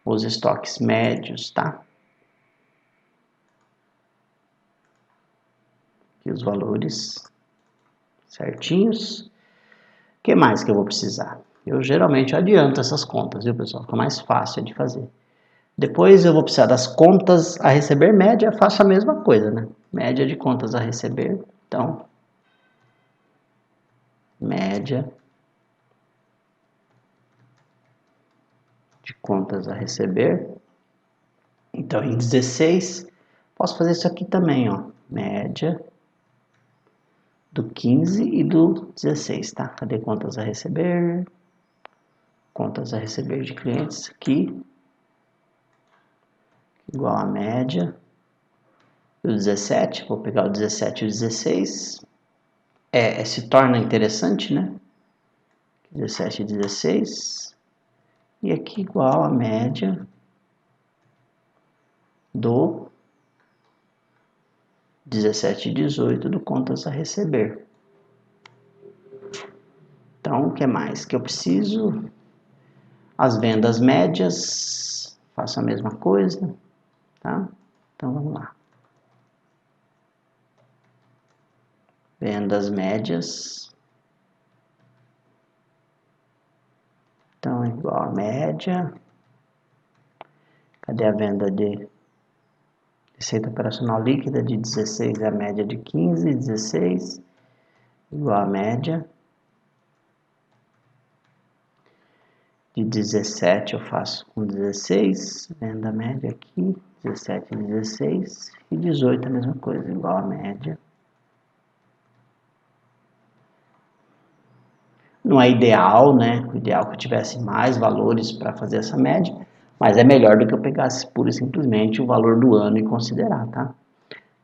os estoques médios, tá? Aqui os valores certinhos. O que mais que eu vou precisar? Eu geralmente adianto essas contas, viu, pessoal? Fica mais fácil de fazer. Depois eu vou precisar das contas a receber. Média, faço a mesma coisa, né? Média de contas a receber. Então, média de contas a receber. Então, em 16, posso fazer isso aqui também, ó. Média do 15 e do 16, tá? Cadê contas a receber? Contas a receber de clientes aqui. Igual a média do 17. Vou pegar o 17 e o 16. Se torna interessante, né? 17 e 16. E aqui igual a média do 17 e 18 do contas a receber. Então, o que mais que eu preciso? As vendas médias, faço a mesma coisa, tá? Então, vamos lá. Vendas médias. Então, igual a média. Cadê a venda de receita operacional líquida de 16? É a média de 15, 16. Igual a média de 17 eu faço com 16, venda média aqui, 17 e 16, e 18 a mesma coisa, igual a média. Não é ideal, né? O ideal é que eu tivesse mais valores para fazer essa média, mas é melhor do que eu pegasse pura e simplesmente o valor do ano e considerar, tá?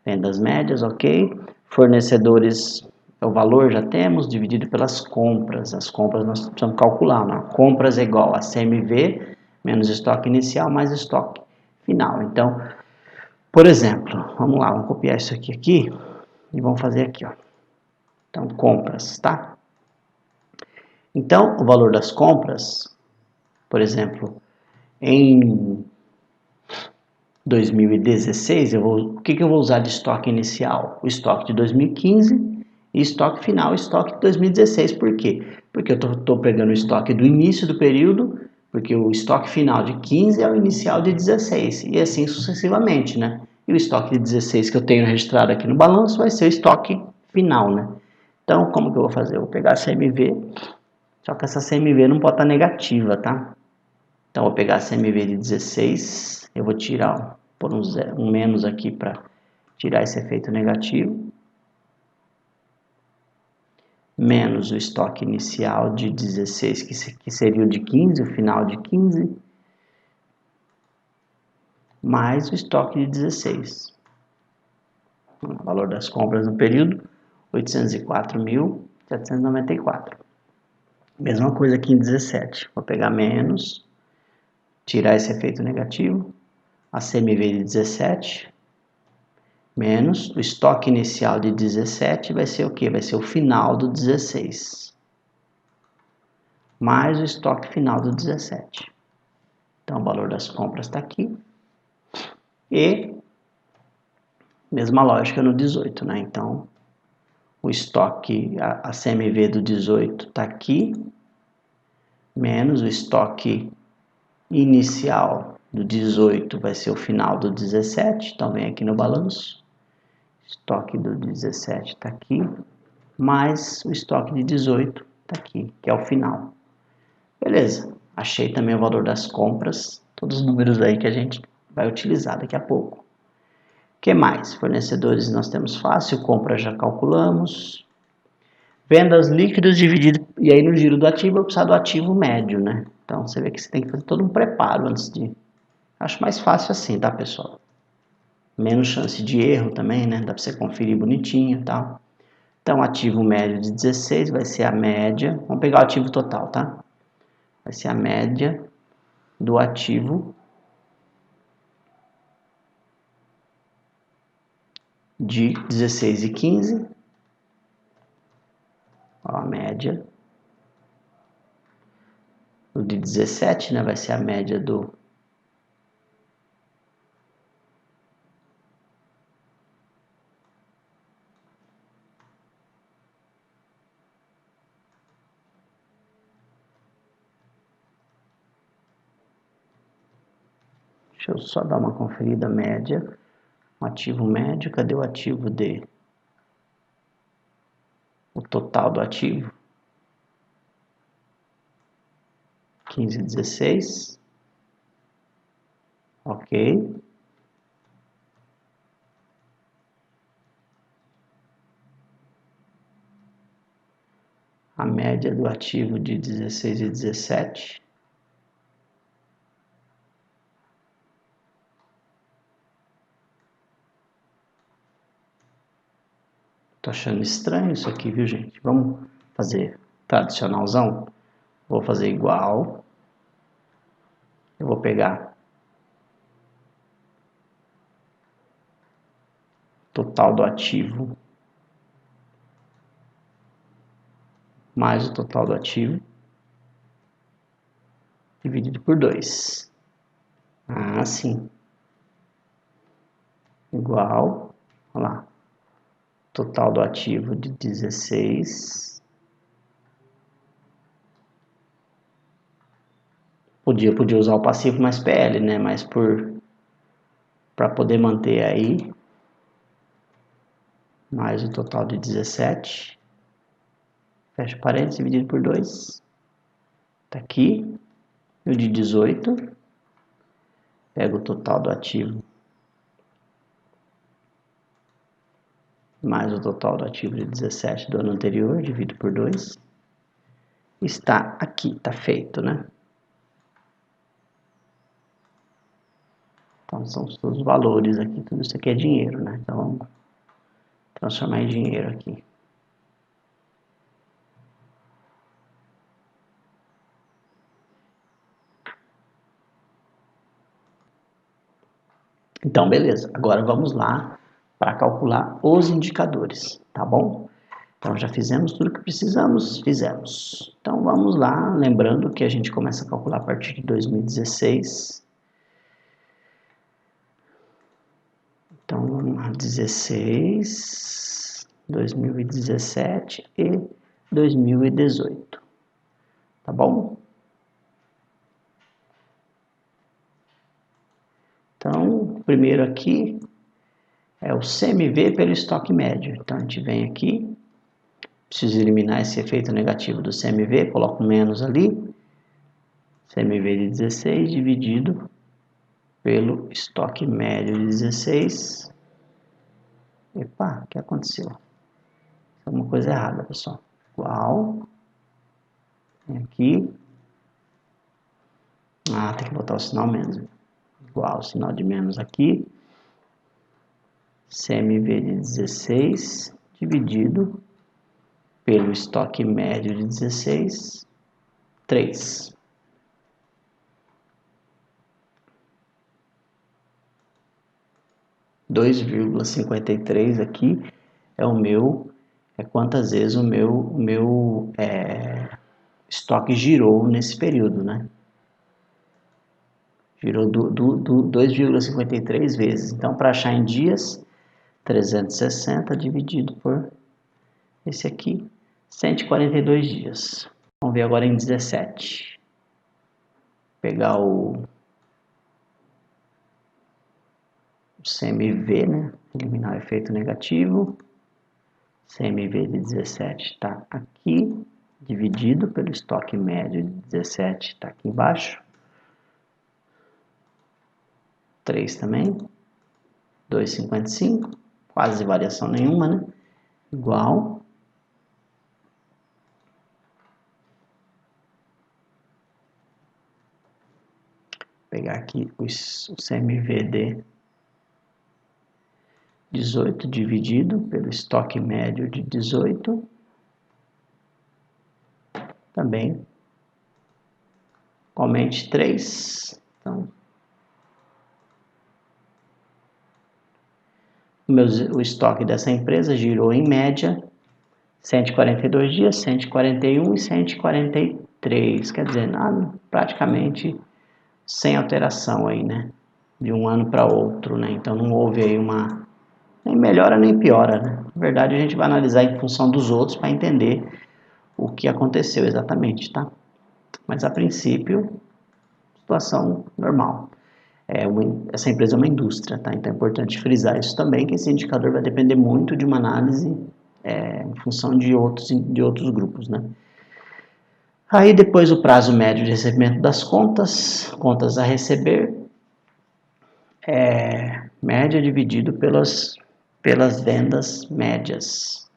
Vendas médias, ok. Fornecedores, o valor já temos, dividido pelas compras. As compras nós precisamos calcular, né? Compras é igual a CMV menos estoque inicial mais estoque final. Então, por exemplo, vamos lá, vamos copiar isso aqui e vamos fazer aqui, ó. Então, compras, tá? Então, o valor das compras, por exemplo, em 2016, o que eu vou usar de estoque inicial? O estoque de 2015 e estoque final, estoque de 2016. Por quê? Porque eu estou pegando o estoque do início do período, porque o estoque final de 15 é o inicial de 16, e assim sucessivamente, né? E o estoque de 16 que eu tenho registrado aqui no balanço vai ser o estoque final, né? Então, como que eu vou fazer? Eu vou pegar a CMV, só que essa CMV não pode estar negativa, tá? Então, vou pegar a CMV de 16, eu vou tirar, por um menos aqui para tirar esse efeito negativo, menos o estoque inicial de 16, que seria o de 15, o final de 15, mais o estoque de 16. O valor das compras no período, 804.794. Mesma coisa aqui em 17, vou pegar menos, tirar esse efeito negativo, a CMV de 17, menos o estoque inicial de 17 vai ser o que? Vai ser o final do 16. Mais o estoque final do 17. Então, o valor das compras está aqui. E, mesma lógica no 18, né? Então, o estoque, a CMV do 18 está aqui, menos o estoque inicial do 18 vai ser o final do 17. Então, vem aqui no balanço. Estoque do 17 está aqui, mais o estoque de 18 tá aqui, que é o final. Beleza, achei também o valor das compras, todos os números aí que a gente vai utilizar daqui a pouco. O que mais? Fornecedores nós temos fácil, compra já calculamos. Vendas líquidas dividido, e aí no giro do ativo eu preciso do ativo médio, né? Então você vê que você tem que fazer todo um preparo antes de... Acho mais fácil assim, tá, pessoal? Menos chance de erro também, né? Dá pra você conferir bonitinho e tal. Então, ativo médio de 16 vai ser a média. Vamos pegar o ativo total, tá? Vai ser a média do ativo de 16 e 15. Ó, a média. O de 17, né? Vai ser a média do... Deixa eu só dar uma conferida média. Um ativo médio, cadê o ativo D? O total do ativo. 15 e 16. Ok. A média do ativo de 16 e 17. Tô achando estranho isso aqui, viu, gente? Vamos fazer tradicionalzão? Vou fazer igual. Eu vou pegar total do ativo mais o total do ativo dividido por 2. Ah, sim. Igual, olha lá, total do ativo de 16. Podia usar o passivo mais PL, né? Mas para poder manter aí, mais o total de 17. Fecha parênteses, dividido por 2. Tá aqui. E o de 18. Pega o total do ativo mais o total do ativo de 17 do ano anterior, dividido por 2. Está aqui, está feito, né? Então, são todos os valores aqui, tudo isso aqui é dinheiro, né? Então, vamos transformar em dinheiro aqui. Então, beleza. Agora vamos lá para calcular os indicadores, tá bom? Então, já fizemos tudo que precisamos, fizemos. Então, vamos lá, lembrando que a gente começa a calcular a partir de 2016. Então, vamos lá, 16, 2017 e 2018, tá bom? Então, primeiro aqui é o CMV pelo estoque médio. Então, a gente vem aqui, preciso eliminar esse efeito negativo do CMV, coloco menos ali, CMV de 16 dividido pelo estoque médio de 16. Epa, o que aconteceu? Alguma coisa errada, pessoal. Igual. Aqui. Ah, tem que botar o sinal menos. Igual, o sinal de menos aqui. CMV de 16 dividido pelo estoque médio de 16, 3. (2,53) aqui é o meu, é quantas vezes o meu estoque girou nesse período, né? Girou 2,53 vezes. Então, para achar em dias, 360 dividido por esse aqui, 142 dias. Vamos ver agora em 17. Pegar o CMV, né? Eliminar o efeito negativo. CMV de 17 está aqui. dividido pelo estoque médio de 17, está aqui embaixo. 3 também, 2,55, quase variação nenhuma, né? Igual. Pegar aqui o CMVD 18 dividido pelo estoque médio de 18, também igualmente 3. Então, o estoque dessa empresa girou em média 142 dias, 141 e 143, quer dizer, nada, praticamente sem alteração aí, né? De um ano para outro, né? Então não houve aí uma nem melhora nem piora, né? Na verdade a gente vai analisar em função dos outros para entender o que aconteceu exatamente, tá? Mas a princípio, situação normal. Essa empresa é uma indústria, tá? Então é importante frisar isso também, que esse indicador vai depender muito de uma análise em função de outros grupos, né? Aí depois o prazo médio de recebimento das contas a receber, média dividido pelas vendas médias.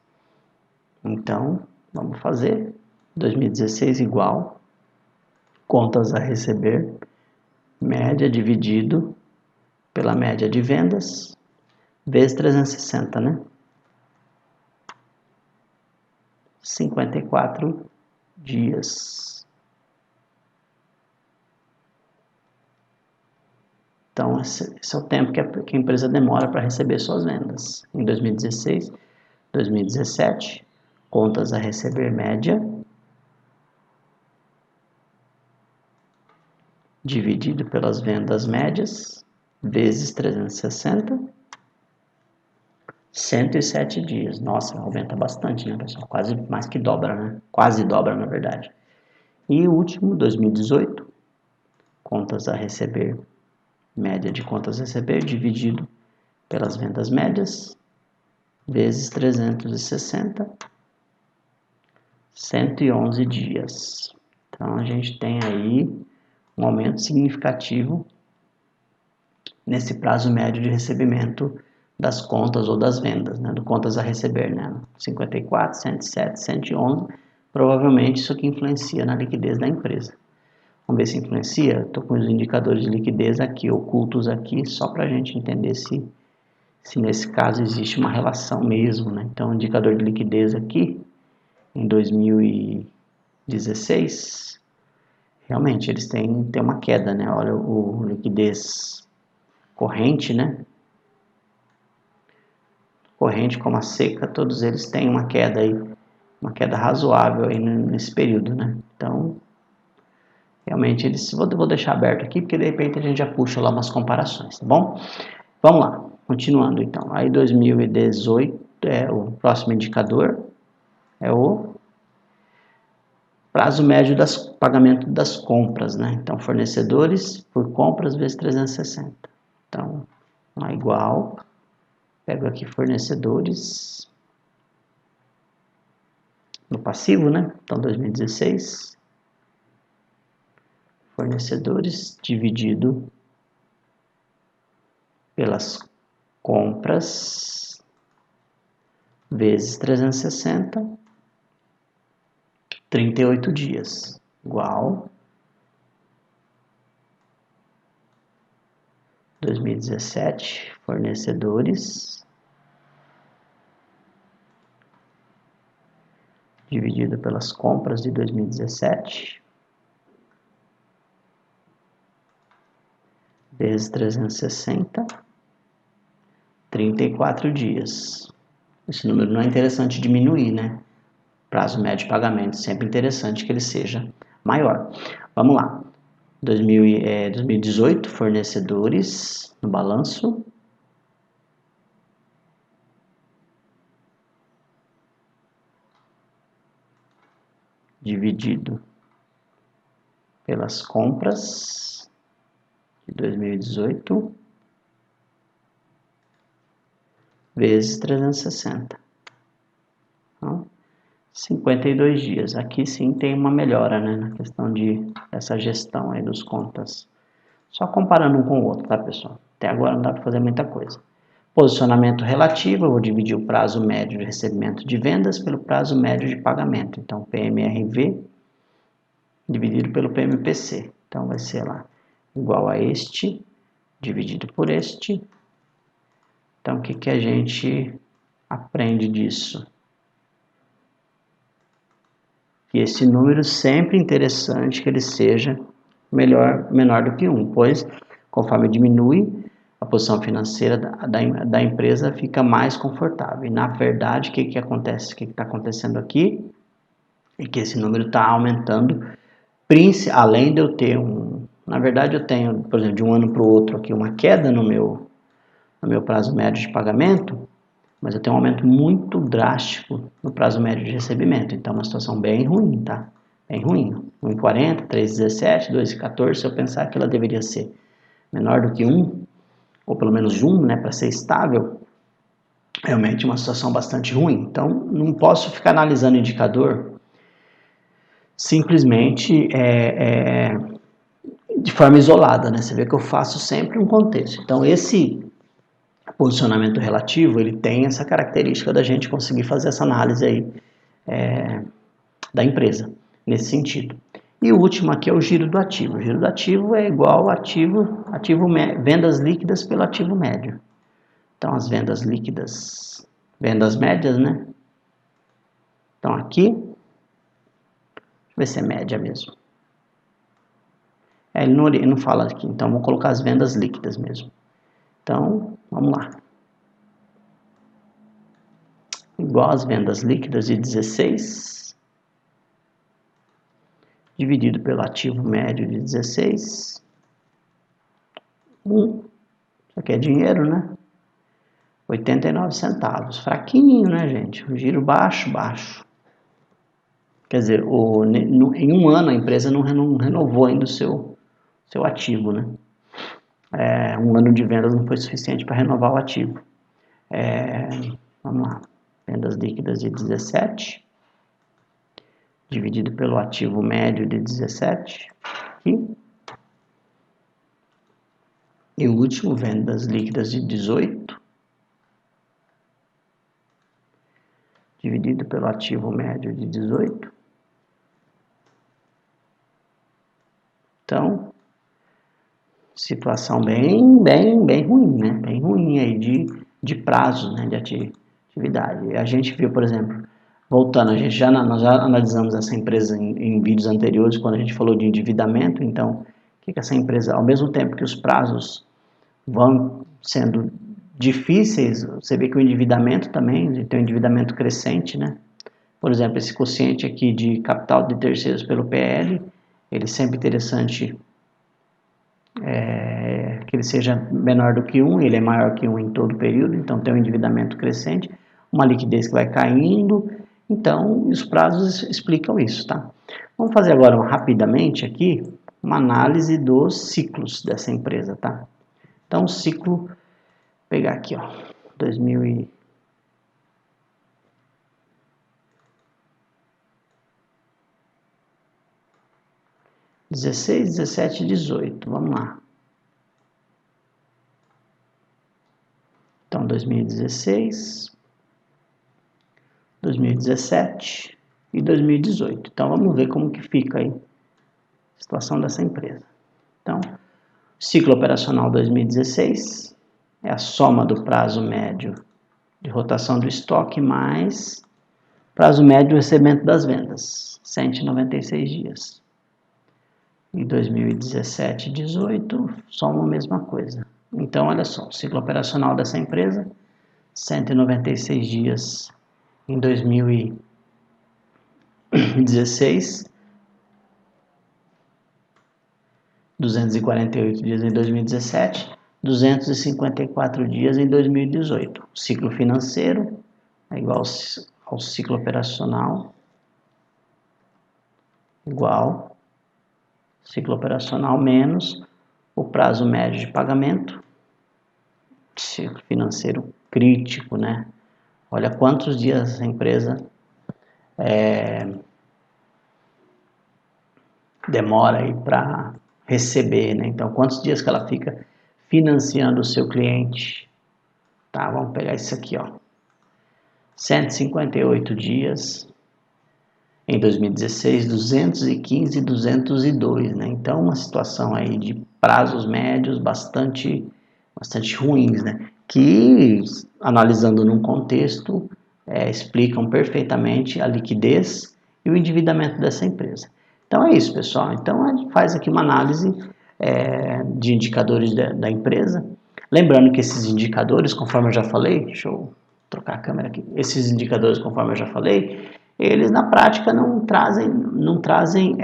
Então, vamos fazer 2016 igual, contas a receber, média dividido pela média de vendas, vezes 360, né? 54 dias. Então, esse é o tempo que a empresa demora para receber suas vendas. Em 2016, 2017, contas a receber média, dividido pelas vendas médias, vezes 360, 107 dias. Nossa, aumenta bastante, né, pessoal? Quase mais que dobra, né? Quase dobra, na verdade. E o último, 2018, contas a receber, média de contas a receber, dividido pelas vendas médias, vezes 360, 111 dias. Então, a gente tem aí um aumento significativo nesse prazo médio de recebimento das contas ou das vendas, né, do contas a receber, né, 54, 107, 111, provavelmente isso aqui influencia na liquidez da empresa. Vamos ver se influencia. Estou com os indicadores de liquidez aqui, ocultos aqui, só para a gente entender se nesse caso existe uma relação mesmo, né? Então, o indicador de liquidez aqui, em 2016, realmente eles têm uma queda, né? Olha o liquidez corrente, né? Corrente como a seca, todos eles têm uma queda aí, uma queda razoável aí nesse período, né? Então, realmente eles, vou deixar aberto aqui, porque de repente a gente já puxa lá umas comparações, tá bom? Vamos lá, continuando então. Aí 2018, o próximo indicador é o prazo médio das pagamento das compras, né? Então, fornecedores por compras vezes 360. Então, é igual, pego aqui fornecedores no passivo, né? Então, 2016, fornecedores dividido pelas compras vezes 360, 38 dias, igual 2017, fornecedores dividido pelas compras de 2017, vezes 360, 34 dias. Esse número não é interessante diminuir, né? Prazo médio de pagamento, sempre interessante que ele seja maior. Vamos lá. 2018, fornecedores no balanço. Dividido pelas compras de 2018 vezes 360. Então, 52 dias. Aqui sim tem uma melhora, né, na questão de essa gestão aí dos contas. Só comparando um com o outro, tá, pessoal? Até agora não dá para fazer muita coisa. Posicionamento relativo, eu vou dividir o prazo médio de recebimento de vendas pelo prazo médio de pagamento. Então, PMRV dividido pelo PMPC. Então, vai ser lá igual a este, dividido por este. Então, o que a gente aprende disso? Que esse número sempre é interessante que ele seja menor do que 1, pois conforme diminui, a posição financeira da empresa fica mais confortável. E na verdade, o que acontece? O que está acontecendo aqui é que esse número está aumentando, além de eu ter na verdade eu tenho, por exemplo, de um ano para o outro aqui uma queda no meu prazo médio de pagamento, mas eu tenho um aumento muito drástico no prazo médio de recebimento. Então é uma situação bem ruim, tá? Bem ruim. 1,40, 3,17, 2,14, se eu pensar que ela deveria ser menor do que 1, ou pelo menos 1, né, para ser estável, realmente é uma situação bastante ruim. Então não posso ficar analisando indicador simplesmente de forma isolada, né? Você vê que eu faço sempre um contexto. Então esse posicionamento relativo, ele tem essa característica da gente conseguir fazer essa análise aí da empresa, nesse sentido. E o último aqui é o giro do ativo. O giro do ativo é igual vendas líquidas pelo ativo médio. Então, as vendas líquidas, vendas médias, né? Então, aqui, deixa eu ver se é média mesmo. Ele não fala aqui, então vou colocar as vendas líquidas mesmo. Então, vamos lá. Igual as vendas líquidas de 16, dividido pelo ativo médio de 16. Isso aqui é dinheiro, né? 89 centavos. Fraquinho, né, gente? Um giro baixo. Quer dizer, em um ano a empresa não renovou ainda o seu ativo, né? Um ano de vendas não foi suficiente para renovar o ativo. Vamos lá. Vendas líquidas de 17, dividido pelo ativo médio de 17. Aqui. E o último, vendas líquidas de 18, dividido pelo ativo médio de 18. Então, situação bem ruim, né? Bem ruim aí de prazo, né, de atividade. A gente viu, por exemplo, voltando, nós já analisamos essa empresa em vídeos anteriores, quando a gente falou de endividamento. Então, o que essa empresa, ao mesmo tempo que os prazos vão sendo difíceis, você vê que o endividamento também, tem um endividamento crescente, né? Por exemplo, esse quociente aqui de capital de terceiros pelo PL, ele é sempre interessante que ele seja menor do que 1, ele é maior que 1 em todo o período, então tem um endividamento crescente, uma liquidez que vai caindo, então os prazos explicam isso, tá? Vamos fazer agora rapidamente aqui uma análise dos ciclos dessa empresa, tá? Então o ciclo, vou pegar aqui, ó, 2016, 17, 18, vamos lá. Então, 2016, 2017 e 2018. Então, vamos ver como que fica aí a situação dessa empresa. Então, ciclo operacional 2016 é a soma do prazo médio de rotação do estoque mais prazo médio de recebimento das vendas, 196 dias. E 2017 e 2018 soma a mesma coisa. Então, olha só, o ciclo operacional dessa empresa, 196 dias em 2016, 248 dias em 2017, 254 dias em 2018. O ciclo financeiro é igual ao ciclo operacional, igual ciclo operacional menos o prazo médio de pagamento, ciclo financeiro crítico, né? Olha quantos dias a empresa demora aí para receber, né? Então, quantos dias que ela fica financiando o seu cliente? Tá, vamos pegar isso aqui, ó. 158 dias em 2016, 215 e 202, né? Então, uma situação aí de prazos médios bastante ruins, né? Que, analisando num contexto, explicam perfeitamente a liquidez e o endividamento dessa empresa. Então é isso, pessoal. Então a gente faz aqui uma análise de indicadores da empresa. Lembrando que esses indicadores, conforme eu já falei, deixa eu trocar a câmera aqui, esses indicadores, conforme eu já falei, eles na prática não trazem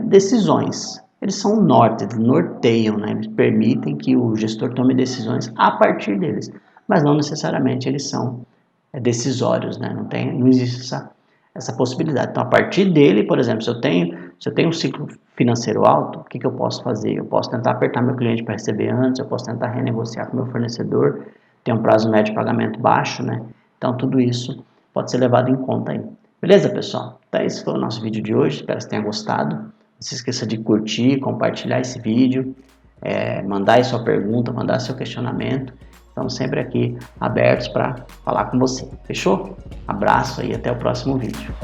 decisões. Eles são um norte, eles norteiam, né? Eles permitem que o gestor tome decisões a partir deles, mas não necessariamente eles são decisórios, né? Não existe essa possibilidade. Então, a partir dele, por exemplo, se eu tenho um ciclo financeiro alto, o que eu posso fazer? Eu posso tentar apertar meu cliente para receber antes, eu posso tentar renegociar com meu fornecedor, ter um prazo médio de pagamento baixo, né? Então, tudo isso pode ser levado em conta aí. Beleza, pessoal? Então, esse foi o nosso vídeo de hoje. Espero que você tenha gostado. Não se esqueça de curtir, compartilhar esse vídeo, mandar aí sua pergunta, mandar seu questionamento. Estamos sempre aqui abertos para falar com você. Fechou? Abraço e até o próximo vídeo.